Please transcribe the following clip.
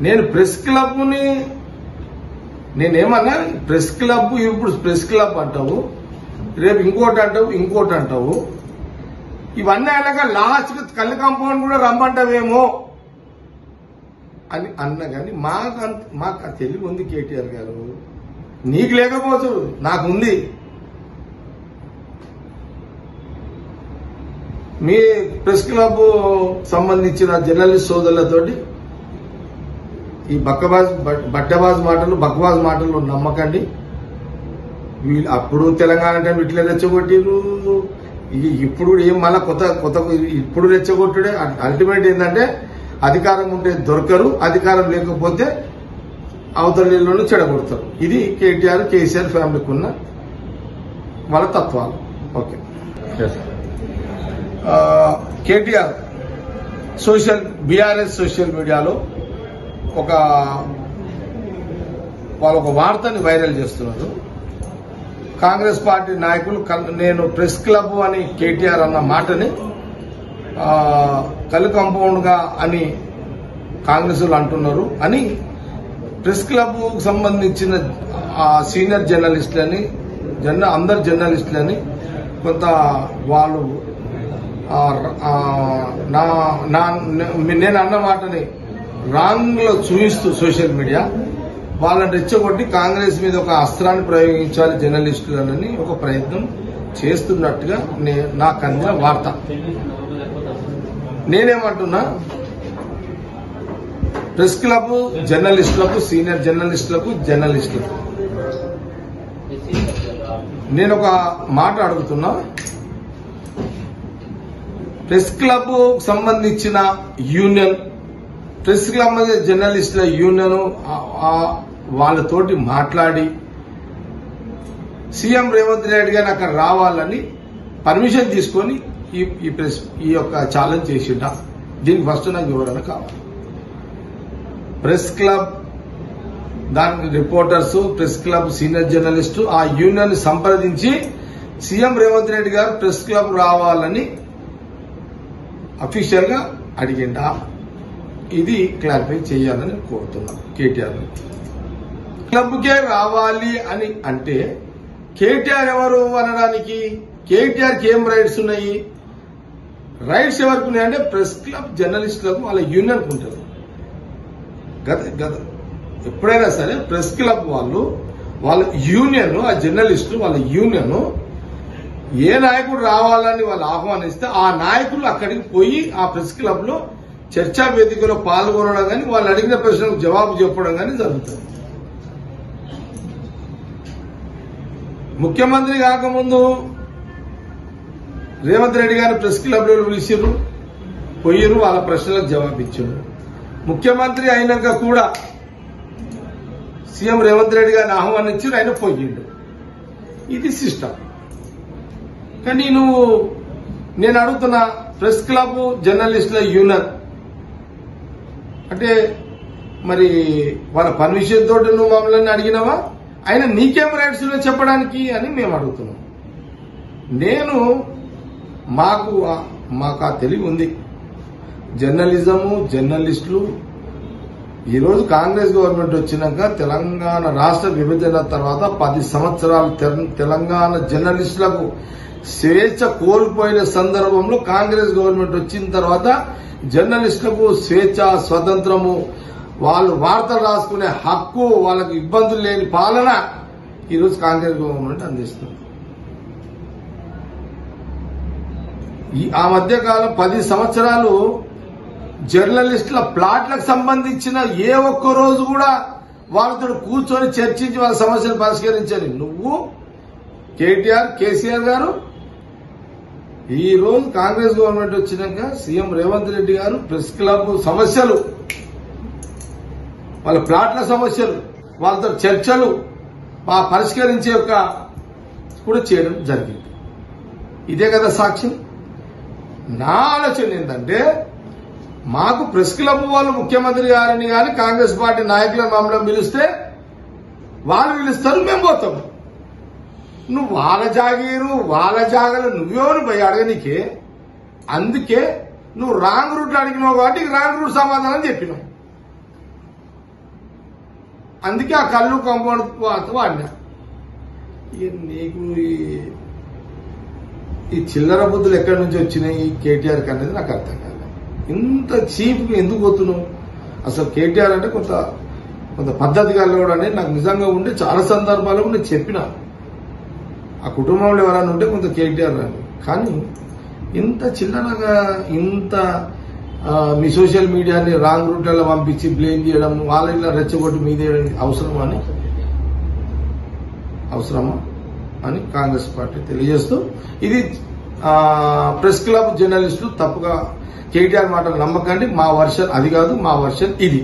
నేను ప్రెస్ క్లబ్ని నేనేమన్నా press club ఇప్పుడు ప్రెస్ క్లబ్ అంటావు, రేపు ఇంకోటి అంటావు. ఇవన్నీ అయినాక లాస్ట్ కళ్ళు కాంపౌండ్ కూడా రమ్మంటావేమో అని అన్నా కానీ మాకు తెలివి ఉంది కేటీఆర్ గారు. నీకు లేకపోవచ్చు, నాకుంది. మీ ప్రెస్ క్లబ్ సంబంధించిన జర్నలిస్ట్ సోదరులతోటి ఈ బట్టబాజ్ మాటలు నమ్మకండి. వీళ్ళు అప్పుడు తెలంగాణ టైం ఇట్లా రెచ్చగొట్టిరు, ఇప్పుడు ఏం మళ్ళా కొత్త ఇప్పుడు రెచ్చగొట్టుడే. అల్టిమేట్ ఏంటంటే అధికారం ఉంటే దొరకరు, అధికారం లేకపోతే అవతల నీళ్ళను చెడగొడతారు. ఇది కేటీఆర్ కేసీఆర్ ఫ్యామిలీకి ఉన్న వాళ్ళ తత్వాలు. ఓకే, కేటీఆర్ బీఆర్ఎస్ సోషల్ మీడియాలో వాళ్ళు ఒక వార్తని వైరల్ చేస్తున్నారు. కాంగ్రెస్ పార్టీ నాయకులు నేను ప్రెస్ క్లబ్ అని కేటీఆర్ అన్న మాటని కళ్ళు కాంపౌండ్ గా అని కాంగ్రెస్లు అంటున్నారు అని ప్రెస్ క్లబ్ సంబంధించిన సీనియర్ జర్నలిస్టులని అందరు జర్నలిస్టులని కొంత వాళ్ళు నేను అన్న మాటని రాంగ్ లో చూపిస్తూ సోషల్ మీడియా వాళ్ళని రెచ్చగొట్టి కాంగ్రెస్ మీద ఒక అస్త్రాన్ని ప్రయోగించాలి జర్నలిస్టులని ఒక ప్రయత్నం చేస్తున్నట్టుగా నాకు అందిన వార్త. నేనేమంటున్నా, ప్రెస్ క్లబ్ జర్నలిస్టులకు, సీనియర్ జర్నలిస్టులకు నేను ఒక మాట అడుగుతున్నా. ప్రెస్ క్లబ్ సంబంధించిన యూనియన్, ప్రెస్ క్లబ్ జర్నలిస్టుల యూనియన్ వాళ్ళతోటి మాట్లాడి సీఎం రేవంత్ రెడ్డి గారిని అక్కడ రావాలని పర్మిషన్ తీసుకొని ఈ యొక్క ఛాలెంజ్ చేసిండా? దీనికి ఫస్ట్ నాకు వివరణ కావాలి. ప్రెస్ క్లబ్ దానికి reporters, press club senior journalist ఆ యూనియన్ సంప్రదించి సీఎం రేవంత్ రెడ్డి గారు ప్రెస్ క్లబ్ రావాలని అఫీషియల్ గా అడిగిండా? ఇది క్లారిఫై చేయాలని కోరుతున్నాను కేటీఆర్. క్లబ్కే రావాలి అని అంటే కేటీఆర్ ఎవరు అనడానికి? కేటీఆర్కి ఏం రైట్స్ ఉన్నాయి? రైట్స్ ఎవరికి ఉన్నాయంటే ప్రెస్ క్లబ్ జర్నలిస్టులకు వాళ్ళ యూనియన్కి ఉంటుంది. గత ఎప్పుడైనా సరే ప్రెస్ క్లబ్ వాళ్ళ యూనియన్, ఆ జర్నలిస్టు వాళ్ళ యూనియన్ ఏ నాయకుడు రావాలని వాళ్ళు ఆహ్వానిస్తే ఆ నాయకులు అక్కడికి పోయి ఆ ప్రెస్ క్లబ్ లో చర్చా వేదికలో పాల్గొనడం కానీ వాళ్ళు అడిగిన ప్రశ్నలకు జవాబు చెప్పడం కానీ జరుగుతుంది. ముఖ్యమంత్రి కాకముందు రేవంత్ రెడ్డి గారిని ప్రెస్ క్లబ్ లో పిలిచిర్రు, పోయిర్రు, వాళ్ళ ప్రశ్నలకు జవాబిచ్చారు. ముఖ్యమంత్రి అయినాక కూడా సీఎం రేవంత్ రెడ్డి గారిని ఆహ్వానించారు, ఆయన పోయిండు. ఇది సిస్టమ్. కానీ నేను అడుగుతున్నా, ప్రెస్ క్లబ్ జర్నలిస్టుల యూనియన్ అంటే మరి వాళ్ళ పర్మిషన్ తోటి నువ్వు మమ్మల్ని అడిగినావా? ఆయన నీకేం రైట్స్ చెప్పడానికి అని మేము అడుగుతున్నాం. మాకు ఆ తెలివి ఉంది. జర్నలిజము, జర్నలిస్టులు ఈరోజు కాంగ్రెస్ గవర్నమెంట్ వచ్చినాక తెలంగాణ రాష్ట్ర విభజన తర్వాత 10 సంవత్సరాలు తెలంగాణ జర్నలిస్టులకు స్వేచ్ఛ కోల్పోయిన సందర్భంలో కాంగ్రెస్ గవర్నమెంట్ వచ్చిన తర్వాత జర్నలిస్టులకు స్వేచ్ఛ, స్వతంత్రము, వాళ్ళు వార్తలు రాసుకునే హక్కు, వాళ్ళకు ఇబ్బందులు లేని పాలన ఈరోజు కాంగ్రెస్ గవర్నమెంట్ అందిస్తుంది. ఆ మధ్యకాలం 10 సంవత్సరాలు జర్నలిస్టుల ప్లాట్లకు సంబంధించిన ఏ ఒక్క రోజు కూడా వాళ్ళతో కూర్చొని చర్చించి వాళ్ళ సమస్యను పరిష్కరించాలి. నువ్వు కేటీఆర్, కేసీఆర్ గారు ఈ రోజు కాంగ్రెస్ గవర్నమెంట్ వచ్చినాక సీఎం రేవంత్ రెడ్డి గారు ప్రెస్ క్లబ్ సమస్యలు, వాళ్ళ ప్లాట్ల సమస్యలు, వాళ్ళతో చర్చలు పరిష్కరించే కూడా చేయడం జరిగింది. ఇదే కదా సాక్ష్యం. నా ఆలోచన ఏంటంటే, మాకు ప్రెస్ క్లబ్ వాళ్ళు ముఖ్యమంత్రి గారిని కానీ కాంగ్రెస్ పార్టీ నాయకులను మమ్మల్ని పిలిస్తే వాళ్ళు పిలుస్తారు, మేము పోతాం. నువ్వు వాళ్ళ జాగీరు, వాళ్ళ జాగలు నువ్వెవరు పోయి అడగనికే. అందుకే నువ్వు రాంగ్ రూట్లో అడిగినావు కాబట్టి రాంగ్ రూట్ సమాధానం చెప్పినావు. అందుకే ఆ కళ్ళు కాంపౌండ్ వాడినా. నీకు ఈ చిల్లర బుద్ధులు ఎక్కడి నుంచి వచ్చినాయి ఈ కేటీఆర్ అనేది నాకు అర్థం కాదు. ఇంత చీప్ ఎందుకు పోతున్నావు? అసలు కేటీఆర్ అంటే కొంత పద్ధతి కలవడం అనేది నాకు నిజంగా ఉండే చాలా సందర్భాల్లో నేను చెప్పిన ఆ కుటుంబంలో ఎవరైనా ఉంటే కొంత కేటీఆర్ అని. కానీ ఇంత చిల్లరగా ఇంత మీ సోషల్ మీడియాని రాంగ్ రూట్లలో పంపించి బ్లేమ్ చేయడం, వాళ్ళ రెచ్చగొట్టి మీదే అవసరమా అని కాంగ్రెస్ పార్టీ తెలియజేస్తూ, ఇది ప్రెస్ క్లబ్ జర్నలిస్టులు తప్పుగా కేటీఆర్ మాటలు నమ్మకండి, మా వర్షన్ అది కాదు, మా వర్షన్ ఇది.